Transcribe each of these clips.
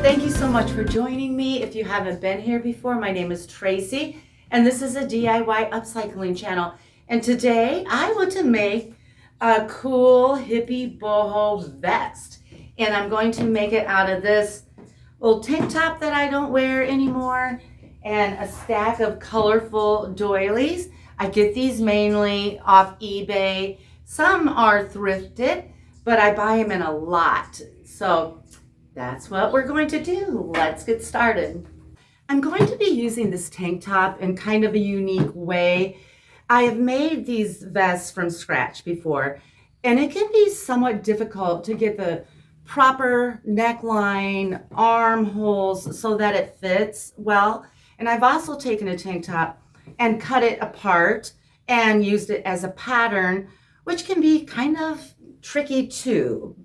Thank you so much for joining me. If you haven't been here before, my name is Tracy, and this is a DIY upcycling channel. And today I want to make a cool hippie boho vest. And I'm going to make it out of this old tank top that I don't wear anymore and a stack of colorful doilies. I get these mainly off eBay. Some are thrifted, but I buy them in a lot. So that's what we're going to do. Let's get started. I'm going to be using this tank top in kind of a unique way. I have made these vests from scratch before, and it can be somewhat difficult to get the proper neckline, armholes so that it fits well. And I've also taken a tank top and cut it apart and used it as a pattern, which can be kind of tricky too.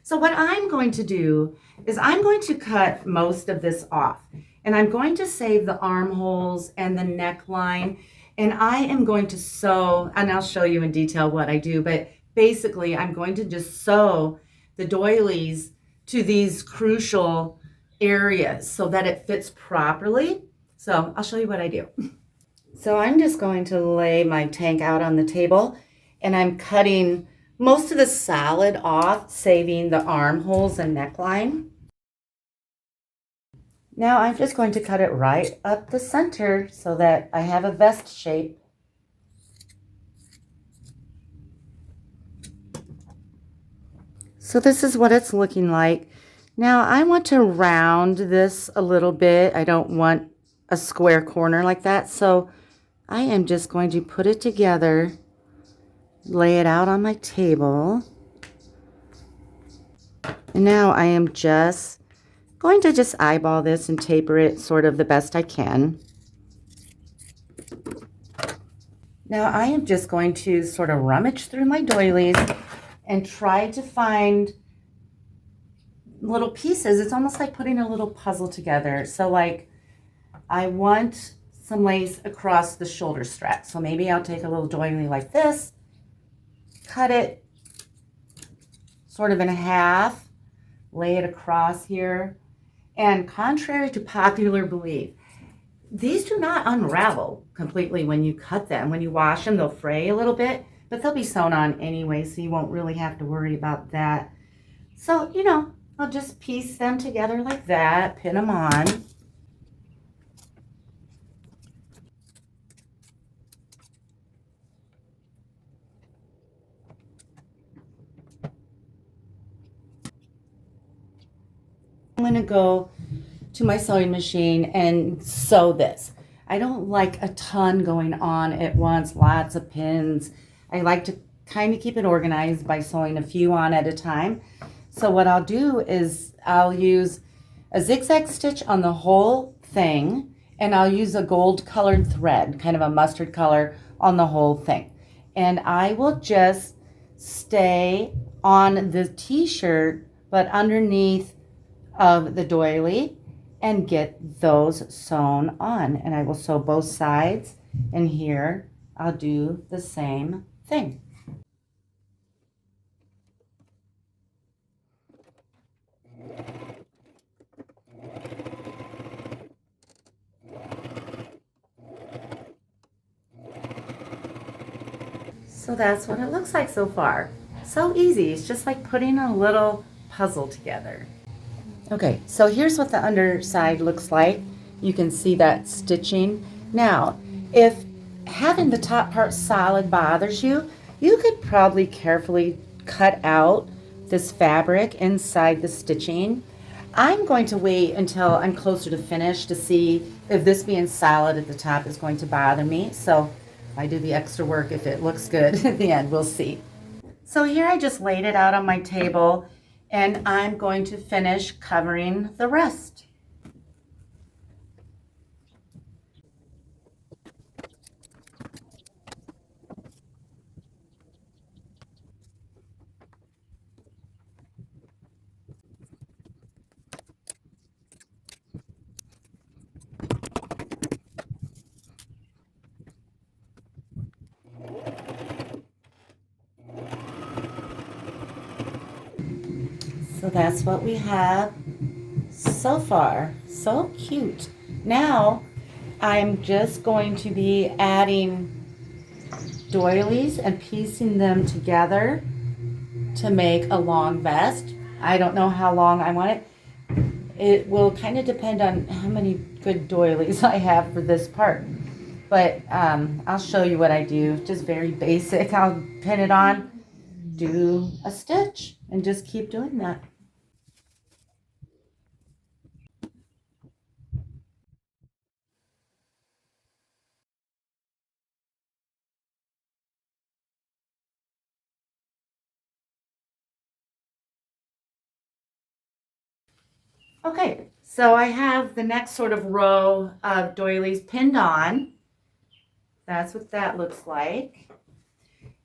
So what I'm going to do is I'm going to cut most of this off, and I'm going to save the armholes and the neckline, and I am going to sew, and I'll show you in detail what I do, but basically I'm going to just sew the doilies to these crucial areas so that it fits properly. So I'll show you what I do. So I'm just going to lay my tank out on the table, and I'm cutting most of the solid off, saving the armholes and neckline. Now I'm just going to cut it right up the center so that I have a vest shape. So this is what it's looking like. Now I want to round this a little bit. I don't want a square corner like that. So I am just going to put it together, lay it out on my table. And now I am just going to just eyeball this and taper it sort of the best I can. Now I am just going to sort of rummage through my doilies and try to find little pieces. It's almost like putting a little puzzle together. So like I want some lace across the shoulder strap. So maybe I'll take a little doily like this, cut it sort of in half, lay it across here. And contrary to popular belief, these do not unravel completely when you cut them. When you wash them, they'll fray a little bit, but they'll be sewn on anyway, so you won't really have to worry about that. So, you know, I'll just piece them together like that, pin them on. I'm going to go to my sewing machine and sew this. I don't like a ton going on at once, lots of pins. I like to kind of keep it organized by sewing a few on at a time. So what I'll do is I'll use a zigzag stitch on the whole thing, and I'll use a gold colored thread, kind of a mustard color, on the whole thing. And I will just stay on the t-shirt, but underneath of the doily, and get those sewn on. And I will sew both sides, and here I'll do the same thing. So that's what it looks like so far. So easy. It's just like putting a little puzzle together. Okay, so here's what the underside looks like. You can see that stitching. Now, if having the top part solid bothers you, you could probably carefully cut out this fabric inside the stitching. I'm going to wait until I'm closer to finish to see if this being solid at the top is going to bother me. So I do the extra work if it looks good at the end. We'll see. So here I just laid it out on my table, and I'm going to finish covering the rest. So that's what we have. So far, so cute. Now I'm just going to be adding doilies and piecing them together to make a long vest. I don't know how long I want it. It will kind of depend on how many good doilies I have for this part. But I'll show you what I do. Just very basic. I'll pin it on, do a stitch, and just keep doing that. Okay, so I have the next sort of row of doilies pinned on. That's what that looks like.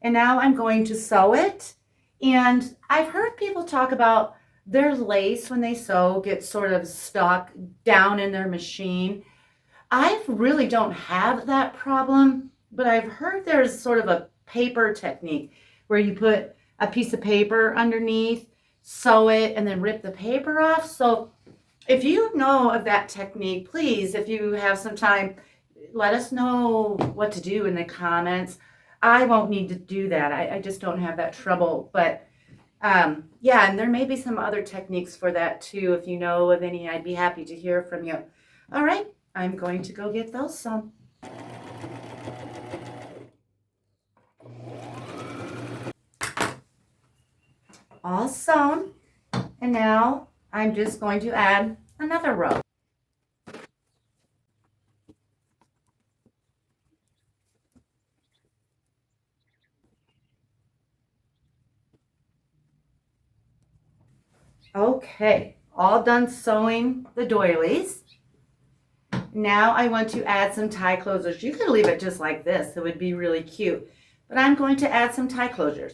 And now I'm going to sew it. And I've heard people talk about their lace when they sew gets sort of stuck down in their machine. I really don't have that problem, but I've heard there's sort of a paper technique where you put a piece of paper underneath, sew it, and then rip the paper off. So if you know of that technique, please, if you have some time, let us know what to do in the comments. I won't need to do that. I just don't have that trouble. But yeah, and there may be some other techniques for that too. If you know of any, I'd be happy to hear from you. All right, I'm going to go get those sewn. All sewn. And now I'm just going to add another row. Okay, all done sewing the doilies. Now I want to add some tie closures. You could leave it just like this. It would be really cute. But I'm going to add some tie closures.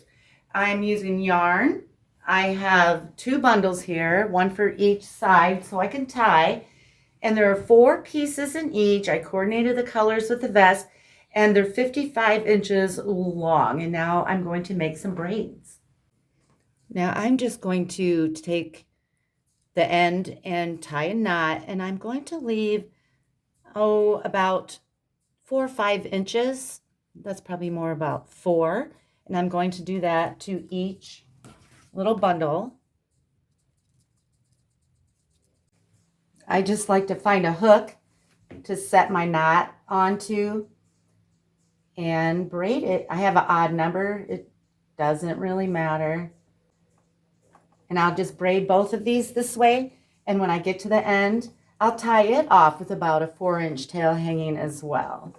I'm using yarn. I have 2 bundles here, one for each side so I can tie. And there are 4 pieces in each. I coordinated the colors with the vest, and they're 55 inches long. And now I'm going to make some braids. Now I'm just going to take the end and tie a knot, and I'm going to leave, about 4 or 5 inches. That's probably more about 4. And I'm going to do that to each little bundle. I just like to find a hook to set my knot onto and braid it. I have an odd number. It doesn't really matter. And I'll just braid both of these this way. And when I get to the end, I'll tie it off with about a 4-inch tail hanging as well.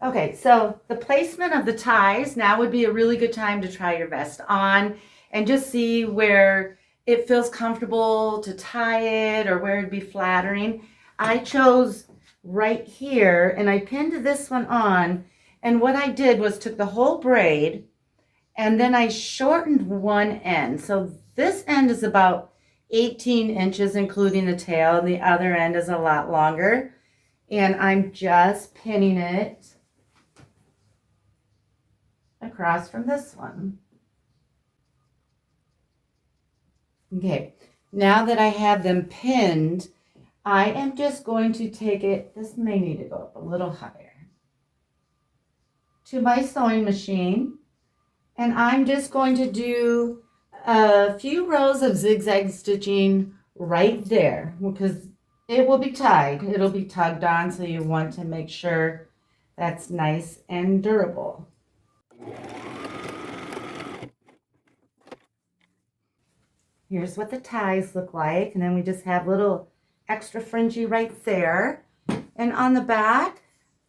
Okay, so the placement of the ties now would be a really good time to try your vest on and just see where it feels comfortable to tie it or where it'd be flattering. I chose right here and I pinned this one on, and what I did was took the whole braid and then I shortened one end. So this end is about 18 inches including the tail, and the other end is a lot longer. And I'm just pinning it across from this one. Okay, now that I have them pinned, I am just going to take it, this may need to go up a little higher, to my sewing machine, and I'm just going to do a few rows of zigzag stitching right there because it will be tied. It'll be tugged on, so you want to make sure that's nice and durable. Here's what the ties look like, and then we just have little extra fringy right there. And on the back,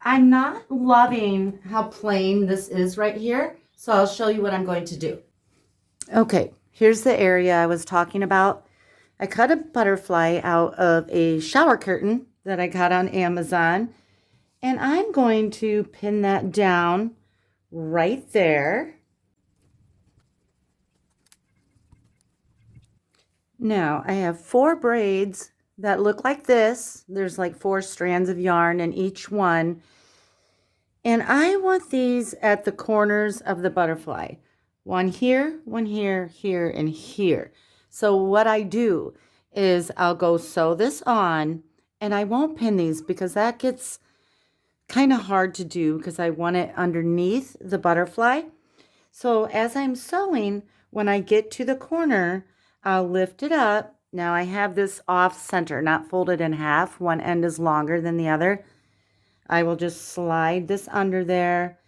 I'm not loving how plain this is right here, so I'll show you what I'm going to do. Okay, here's the area I was talking about. I cut a butterfly out of a shower curtain that I got on Amazon, and I'm going to pin that down right there. Now I have 4 braids that look like this. There's like 4 strands of yarn in each one. And I want these at the corners of the butterfly. One here, here, and here. So what I do is I'll go sew this on, and I won't pin these because that gets kind of hard to do because I want it underneath the butterfly. So as I'm sewing, when I get to the corner, I'll lift it up. Now I have this off center, not folded in half. One end is longer than the other. I will just slide this under there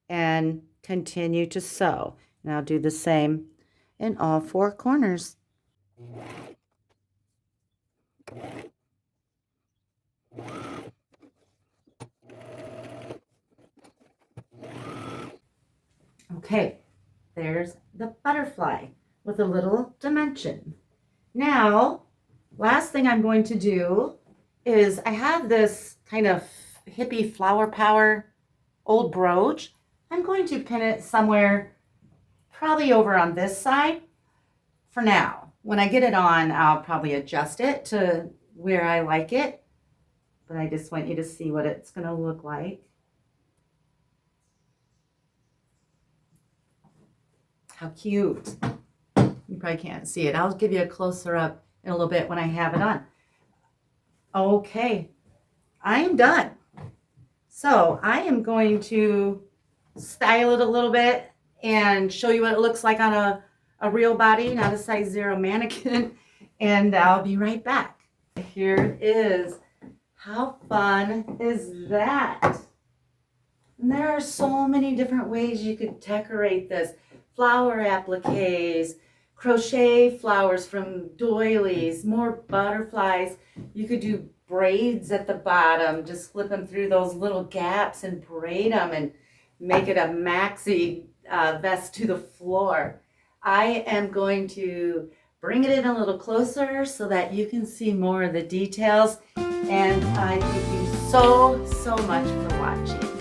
and continue to sew. And I'll do the same in all four corners. Okay, there's the butterfly with a little dimension. Now, last thing I'm going to do is I have this kind of hippie flower power old brooch. I'm going to pin it somewhere probably over on this side for now. When I get it on, I'll probably adjust it to where I like it. But I just want you to see what it's going to look like. How cute. You probably can't see it. I'll give you a closer up in a little bit when I have it on. Okay, I am done. So I am going to style it a little bit and show you what it looks like on a real body, not a size 0 mannequin. And I'll be right back. Here it is. How fun is that? And there are so many different ways you could decorate this. Flower appliques, crochet flowers from doilies, more butterflies. You could do braids at the bottom, just slip them through those little gaps and braid them and make it a maxi vest to the floor. I am going to bring it in a little closer so that you can see more of the details. And I thank you so much for watching.